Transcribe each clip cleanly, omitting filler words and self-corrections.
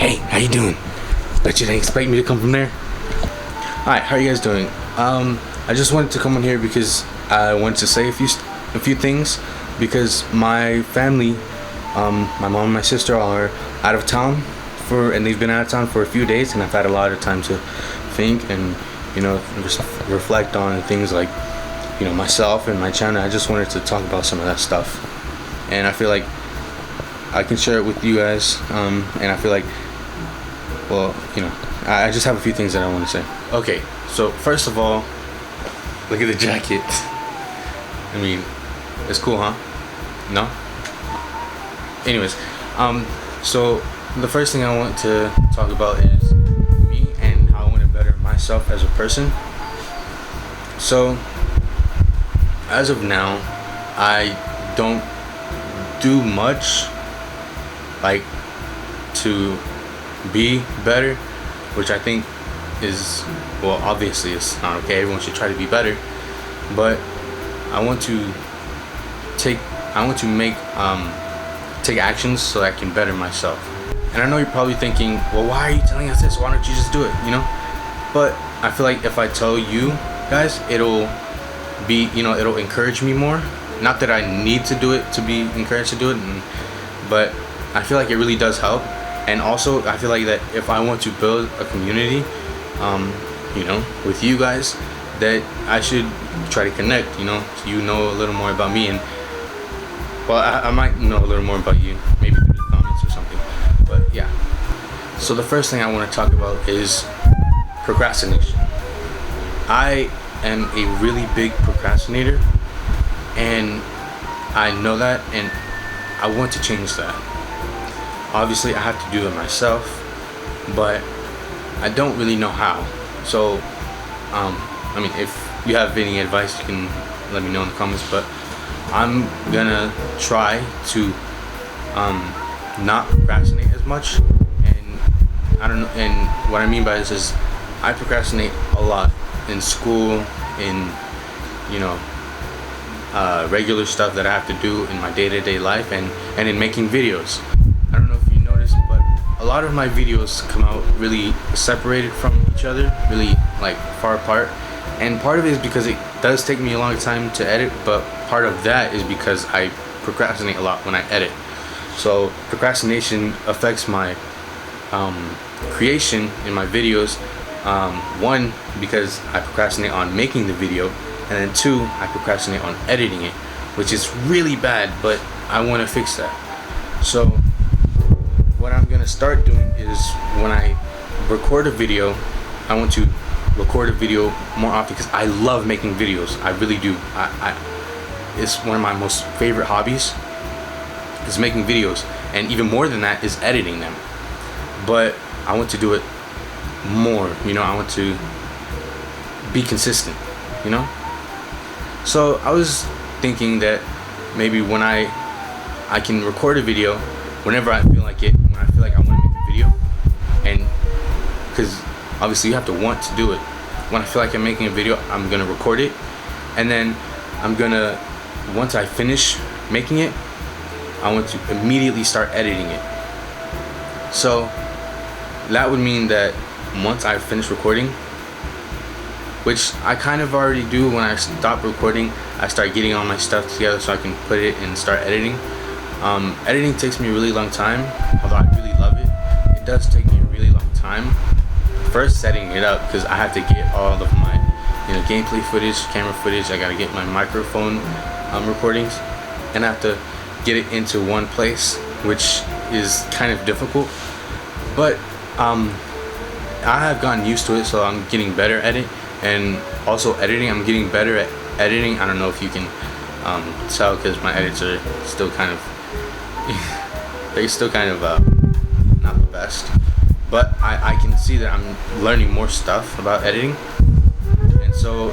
Hey, how you doing? Bet you didn't expect me to come from there. Alright, how are you guys doing? I just wanted to come on here because I wanted to say a few things, because my family, my mom and my sister are out of town and they've been out of town for a few days, and I've had a lot of time to think and just reflect on things like myself and my channel. I just wanted to talk about some of that stuff, and I feel like I can share it with you guys, and I feel like, well, I just have a few things that I want to say. Okay, so first of all, look at the jacket. I mean, it's cool, huh? No? Anyways, so the first thing I want to talk about is me and how I want to better myself as a person. So, as of now, I don't do much like to be better, which I think is, well, obviously it's not okay. Everyone should try to be better, but I want to take actions so that I can better myself. And I know you're probably thinking, well, why are you telling us this? Why don't you just do it? But I feel like if I tell you guys, it'll encourage me more. Not that I need to do it to be encouraged to do it, but I feel like it really does help. And also, I feel like that if I want to build a community, with you guys, that I should try to connect, so you know a little more about me, and well, I might know a little more about you, maybe through the comments or something. But yeah, so the first thing I want to talk about is procrastination. I am a really big procrastinator, and I know that, and I want to change that. Obviously, I have to do it myself, but I don't really know how. So, if you have any advice, you can let me know in the comments. But I'm gonna try to not procrastinate as much. And I don't know. And what I mean by this is, I procrastinate a lot in school, in regular stuff that I have to do in my day-to-day life, and in making videos. I don't know if you noticed, but a lot of my videos come out really separated from each other, really like far apart. And part of it is because it does take me a long time to edit, but part of that is because I procrastinate a lot when I edit. So procrastination affects my creation in my videos. One, because I procrastinate on making the video, and then two, I procrastinate on editing it, which is really bad, but I want to fix that. So what I'm gonna start doing is, when I record a video, I want to record a video more often, because I love making videos. I really do. It's one of my most favorite hobbies, is making videos, and even more than that is editing them. But I want to do it more. I want to be consistent. So I was thinking that maybe when I can record a video whenever I feel like it, when I feel like I want to make a video, and because obviously you have to want to do it. When I feel like I'm making a video, I'm gonna record it, and then I'm gonna, once I finish making it, I want to immediately start editing it. So that would mean that once I finish recording, which I kind of already do, when I stop recording, I start getting all my stuff together so I can put it and start editing. Editing takes me a really long time, although I really love it. It does take me a really long time. First, setting it up, because I have to get all of my gameplay footage, camera footage. I gotta get my microphone recordings, and I have to get it into one place, which is kind of difficult. But I have gotten used to it, so I'm getting better at it. And also editing, I'm getting better at editing. I don't know if you can tell, because my edits are still kind of they're still kind of not the best, but I can see that I'm learning more stuff about editing, and so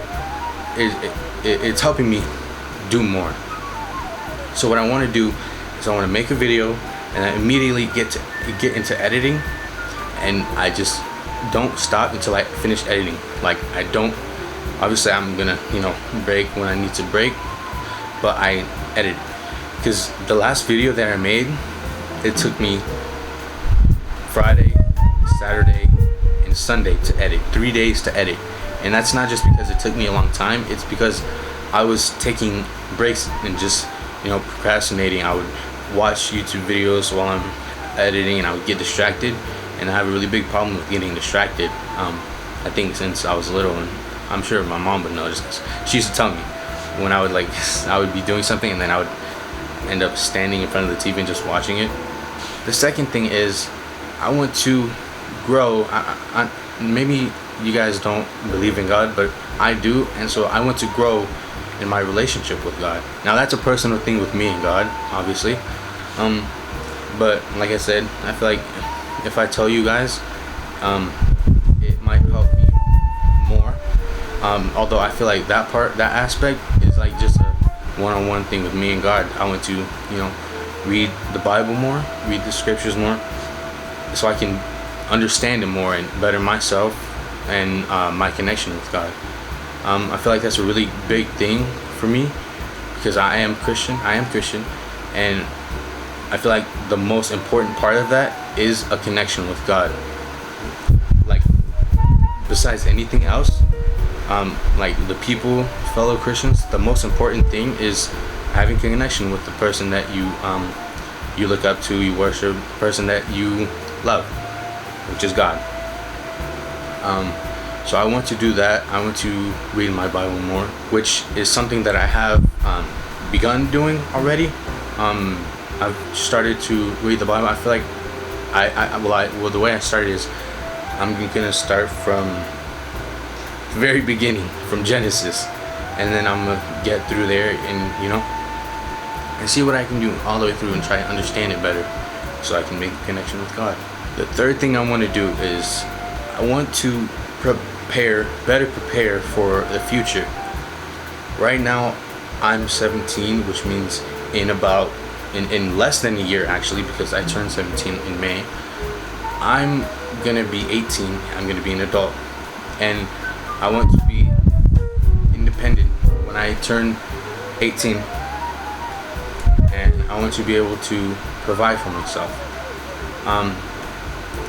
it's helping me do more. So what I want to do is, I want to make a video, and I immediately get into editing, and I just don't stop until I finish editing. Like, I don't, obviously I'm gonna break when I need to break, but I edit. Because the last video that I made, it took me Friday, Saturday, and Sunday to edit. 3 days to edit. And that's not just because it took me a long time. It's because I was taking breaks and just, procrastinating. I would watch YouTube videos while I'm editing, and I would get distracted. And I have a really big problem with getting distracted. I think since I was little, and I'm sure my mom would know, just 'cause she used to tell me when I would I would be doing something, and then I would end up standing in front of the TV and just watching it. The second thing is I want to grow. Maybe you guys don't believe in God, but I do, and so I want to grow in my relationship with God. Now that's a personal thing with me and God, obviously. But like I said, I feel like if I tell you guys, it might help me more. Although I feel like that aspect is like just a one-on-one thing with me and God. I want to, read the Bible more, read the scriptures more, so I can understand it more and better myself and my connection with God. I feel like that's a really big thing for me because I am Christian, and I feel like the most important part of that is a connection with God. Like, besides anything else, like the people, fellow Christians, the most important thing is having connection with the person that you look up to, you worship, the person that you love, which is God. So I want to do that. I want to read my Bible more, which is something that I have begun doing already. I've started to read the Bible. I feel like the way I started is I'm gonna start from the very beginning, from Genesis, and then I'm gonna get through there and see what I can do all the way through and try to understand it better, so I can make a connection with God. The third thing I want to do is I want to better prepare for the future. Right now I'm 17, which means in less than a year, actually, because I turned 17 in May, I'm gonna be 18. I'm gonna be an adult, and I want to be independent when I turn 18, and I want to be able to provide for myself.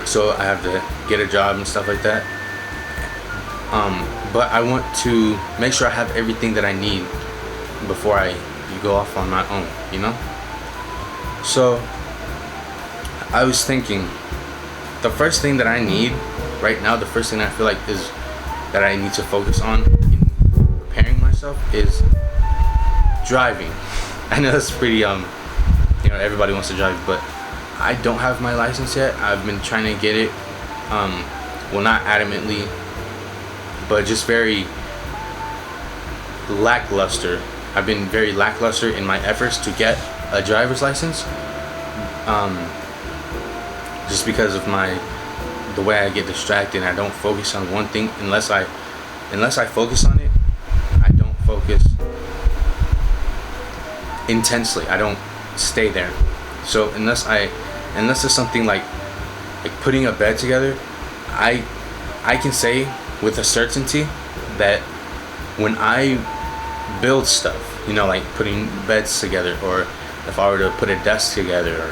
So I have to get a job and stuff like that. But I want to make sure I have everything that I need before I go off on my own, So I was thinking, the first thing that I need right now, the first thing I feel like is that I need to focus on in preparing myself is driving. I know that's pretty everybody wants to drive, but I don't have my license yet. I've been trying to get it, not adamantly, but just very lackluster. I've been very lackluster in my efforts to get a driver's license, just because of the way I get distracted. I don't focus on one thing unless I focus on it. I don't focus intensely. I don't stay there. So unless it's something like putting a bed together, I can say with a certainty that when I build stuff, like putting beds together, or if I were to put a desk together, or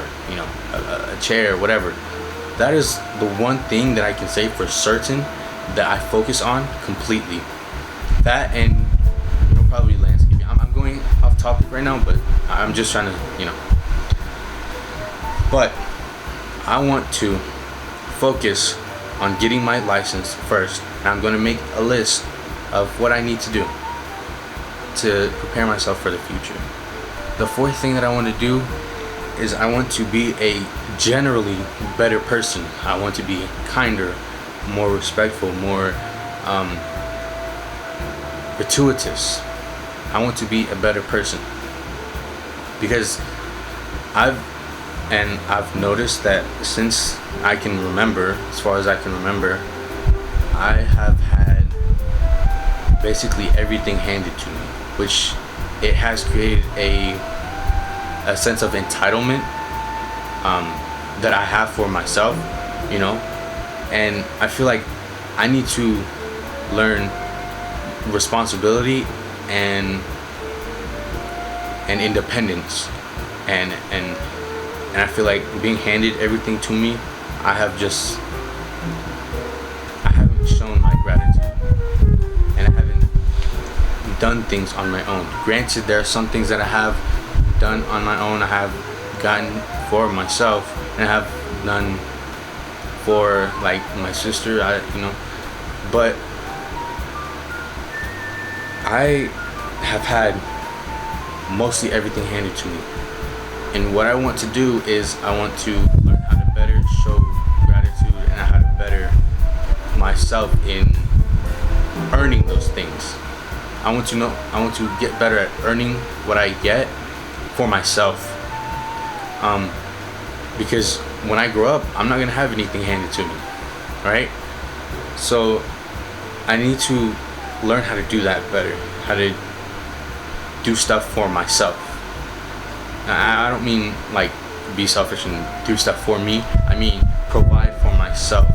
a chair, whatever, that is the one thing that I can say for certain that I focus on completely. That, and probably landscaping. I'm going off topic right now, but I'm just trying to but I want to focus on getting my license first, and I'm going to make a list of what I need to do to prepare myself for the future. The fourth thing that I want to do is I want to be a generally better person. I want to be kinder, more respectful, more gratuitous. I want to be a better person, because I've noticed that since I can remember, as far as I can remember, I have had basically everything handed to me, which it has created a sense of entitlement that I have for myself, and I feel like I need to learn responsibility and independence, and I feel like being handed everything to me, I have just done things on my own. Granted, there are some things that I have done on my own, I have gotten for myself, and I have done for like my sister, but I have had mostly everything handed to me. And what I want to do is I want to learn how to better show gratitude and how to better myself in earning those things. I want to get better at earning what I get for myself. Because when I grow up, I'm not gonna have anything handed to me, right? So I need to learn how to do that better, how to do stuff for myself. I don't mean like be selfish and do stuff for me. I mean provide for myself,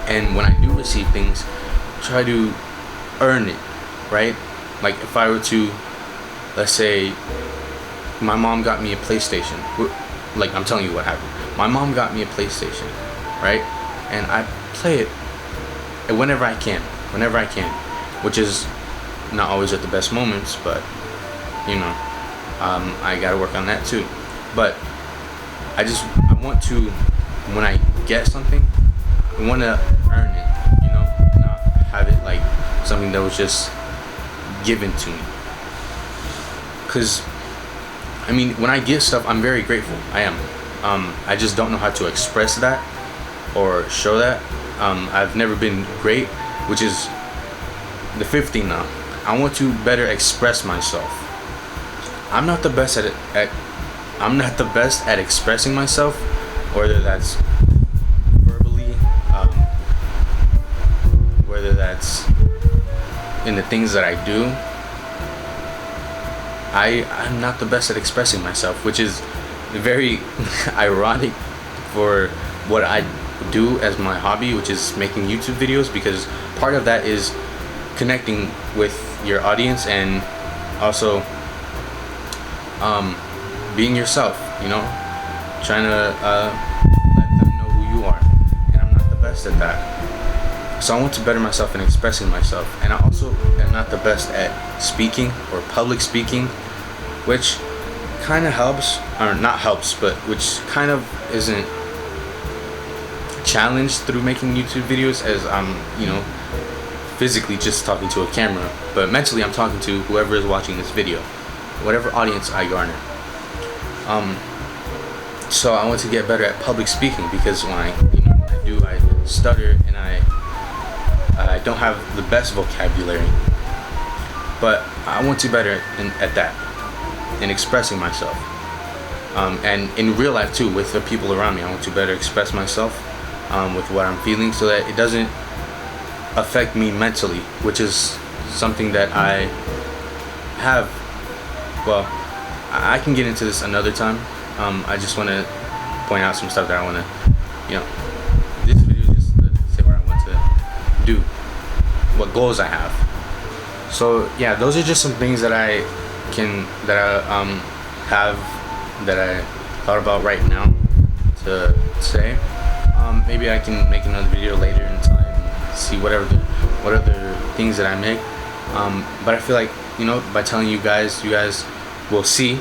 And when I do receive things, try to earn it, right? Like if I were to, let's say, my mom got me a PlayStation. Like I'm telling you what happened. My mom got me a PlayStation, right? And I play it whenever I can, which is not always at the best moments, but I gotta work on that too. But I want to, when I get something, I want to earn it, not have it like something that was just given to me. Because when I get stuff, I'm very grateful. I am. I just don't know how to express that or show that. I've never been great, which is the fifth thing now. I want to better express myself. I'm not the best at expressing myself, whether that's verbally, whether that's in the things that I do. I'm not the best at expressing myself, which is very ironic for what I do as my hobby, which is making YouTube videos, because part of that is connecting with your audience and also being yourself, trying to let them know who you are. And I'm not the best at that. So I want to better myself in expressing myself. And I also am not the best at speaking or public speaking, which kind of helps, or not helps, but which kind of isn't challenged through making YouTube videos, as I'm, physically just talking to a camera, but mentally I'm talking to whoever is watching this video, whatever audience I garner. So I want to get better at public speaking, because when I stutter and I don't have the best vocabulary, but I want to better at that, in expressing myself, and in real life too, with the people around me. I want to better express myself with what I'm feeling, so that it doesn't affect me mentally, which is something that I have. Well, I can get into this another time. I just want to point out some stuff that I want to, this video is just to say what I want to do, what goals I have. So yeah, those are just some things that I have, that I thought about right now to say. Maybe I can make another video later in time and see what other things that I make. But I feel like, by telling you guys will see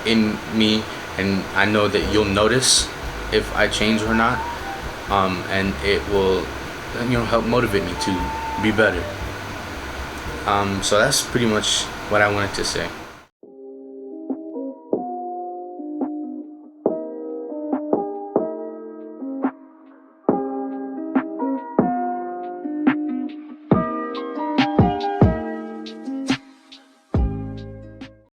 in me, and I know that you'll notice if I change or not, and it will help motivate me to be better. So that's pretty much what I wanted to say.